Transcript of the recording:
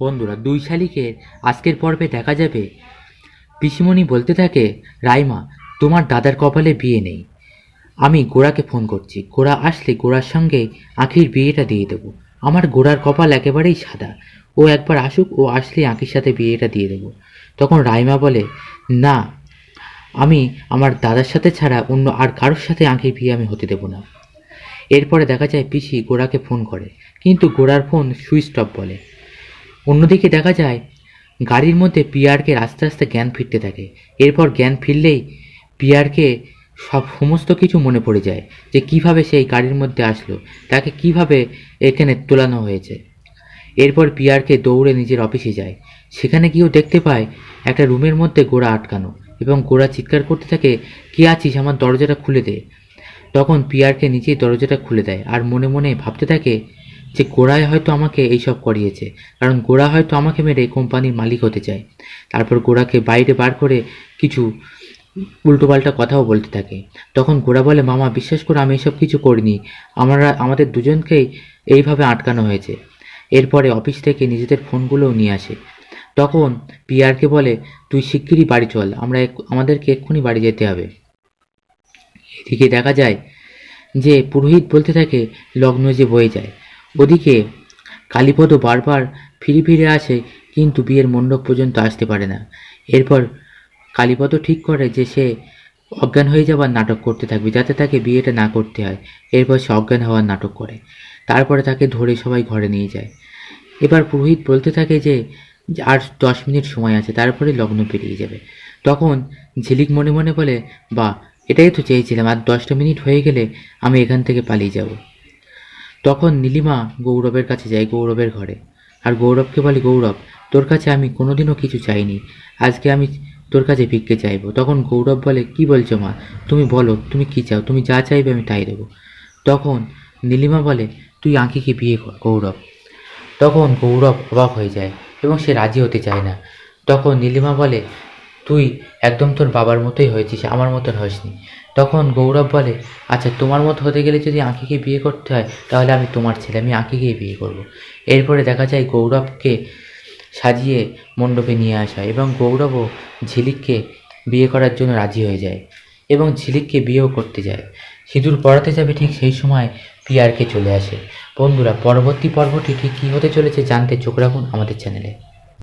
বন্ধুরা, দুই শালিকের আজকের পর্বে দেখা যাবে পিসিমণি বলতে থাকে, রাইমা, তোমার দাদার কপালে বিয়ে নেই। আমি গোড়াকে ফোন করছি, গোড়া আসলে গোড়ার সঙ্গে আঁখির বিয়েটা দিয়ে দেবো। আমার গোড়ার কপাল একেবারেই সাদা, ও একবার আসুক, ও আসলে আঁখির সাথে বিয়েটা দিয়ে দেবো। তখন রাইমা বলে, না, আমি আমার দাদার সাথে ছাড়া অন্য আর কারোর সাথে আঁখির বিয়ে আমি হতে দেবো না। এরপরে দেখা যায় পিসি গোড়াকে ফোন করে, কিন্তু গোড়ার ফোন সুইচ অফ বলে। অন্যদিকে দেখা যায় গাড়ির মধ্যে পিয়ারকে আস্তে আস্তে জ্ঞান ফিরতে থাকে। এরপর জ্ঞান ফিরলেই পিয়ারকে সমস্ত কিছু মনে পড়ে যায়, যে কিভাবে সেই গাড়ির মধ্যে আসলো, তাকে কিভাবে এখানে তোলানো হয়েছে। এরপর পিয়ারকে দৌড়ে নিজের অফিসে যায়। সেখানে গিয়েও দেখতে পায় একটা রুমের মধ্যে গোড়া আটকানো, এবং গোড়া চিৎকার করতে থাকে, কে আছিস, আমার দরজাটা খুলে দে। তখন পিয়ারকে নিজেই দরজাটা খুলে দেয়, আর মনে মনে ভাবতে থাকে যে গোড়াই হয়তো আমাকে এইসব করিয়েছে, কারণ গোড়া হয়তো আমাকে মেরে কোম্পানির মালিক হতে চায়। তারপর গোড়াকে বাইরে বার করে কিছু উল্টোপাল্টা কথাও বলতে থাকে। তখন গোড়া বলে, মামা, বিশ্বাস করে আমি এসব কিছু করিনি, আমাদের দুজনকেই এইভাবে আটকানো হয়েছে। এরপরে অফিস থেকে নিজেদের ফোনগুলোও নিয়ে আসে। তখন পিয়ারকে বলে, তুই শিগগিরই বাড়ি চল, আমাদেরকে এক্ষুনি বাড়ি যেতে হবে। এদিকে দেখা যায় যে পুরোহিত বলতে থাকে, লগ্ন যে বয়ে যায়। ওদিকে কালীপদ বারবার ফিরে ফিরে আসে, কিন্তু বিয়ের মণ্ডপ পর্যন্ত আসতে পারে না। এরপর কালীপদ ঠিক করে যে সে অজ্ঞান হয়ে যাওয়ার নাটক করতে থাকবে, যাতে তাকে বিয়েটা না করতে হয়। এরপর সে অজ্ঞান হওয়ার নাটক করে। তারপরে তাকে ধরে সবাই ঘরে নিয়ে যায়। এবার পুরোহিত বলতে থাকে যে আর 10 মিনিট সময় আছে, তারপরে লগ্ন পেরিয়ে যাবে। তখন ঝিলিক মনে মনে বলে, বা, এটাই তো চেয়েছিলাম, আর 10টা মিনিট হয়ে গেলে আমি এখান থেকে পালিয়ে যাব। তখন নীলিমা গৌরবের কাছে যায়, গৌরবের ঘরে, আর গৌরবকে বলে, গৌরব, তোর কাছে আমি কোনোদিনও কিছু চাইনি, আজকে আমি তোর কাছে ভিক্ষে চাইবো। তখন গৌরব বলে, কি বলছো মা, তুমি বলো, তুমি কি চাও, তুমি যা চাইবে আমি তাই দেবো। তখন নীলিমা বলে, তুই আঁকিকে বিয়ে কর, গৌরব। তখন গৌরব অবাক হয়ে যায় এবং সে রাজি হতে চায় না। তখন নীলিমা বলে, তুই একদম তোর বাবার মতোই হয়েছিস, আমার মতন হসনি। তখন গৌরব বলে, আচ্ছা, তোমার মতো হতে গেলে যদি আঁকিকে বিয়ে করতে হয়, তাহলে আমি তোমার ছেলে, আমি আঁকিকেই বিয়ে করব। এরপরে দেখা যায় গৌরবকে সাজিয়ে মণ্ডপে নিয়ে আসা হয়, এবং গৌরবও ঝিলিককে বিয়ে করার জন্য রাজি হয়ে যায় এবং ঝিলিককে বিয়েও করতে যায়। সিঁদুর পরাতে যাবে, ঠিক সেই সময় পিয়ারকে চলে আসে। বন্ধুরা, পরবর্তী পর্বটি ঠিক কী হতে চলেছে জানতে চোখ রাখুন আমাদের চ্যানেলে।